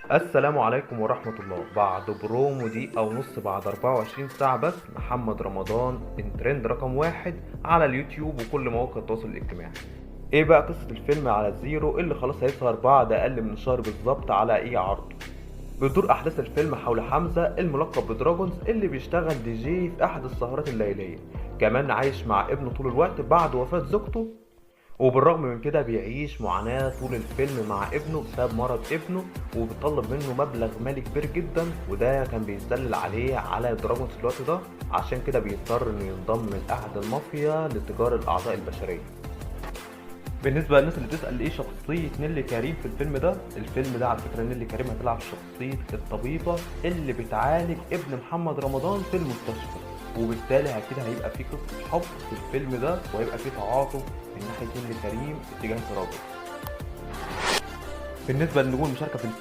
السلام عليكم ورحمة الله. بعد برومو دقيقة ونص، بعد 24 ساعة بس، محمد رمضان الترند رقم واحد على اليوتيوب وكل مواقع التواصل الاجتماعي. ايه بقى قصة الفيلم على الزيرو اللي خلاص هيظهر بعد اقل من شهر بالظبط على اي عرض؟ بتدور احداث الفيلم حول حمزة الملقب بدراجونز اللي بيشتغل دي جي في احد السهرات الليلية، كمان عايش مع ابنه طول الوقت بعد وفاة زوجته، وبالرغم من كده بيعيش معاناة طول الفيلم مع ابنه بسبب مرض ابنه، وبيطلب منه مبلغ مالي كبير جدا، وده كان بيتدلل عليه على دراجون في الوقت ده، عشان كده بيضطر انه ينضم لأحد المافيا لتجار الأعضاء البشرية. بالنسبة للناس اللي بتسأل ايه شخصية نيللي كريم في الفيلم ده على فكرة نيللي كريم هتلعب شخصية الطبيبة اللي بتعالج ابن محمد رمضان في المستشفى، وبالتالي اكيد هيبقى في قصة حب في الفيلم ده، وهيبقى في تعاطف من ناحية نيللي كريم اتجاه تراجع. بالنسبة للنجوم المشاركة في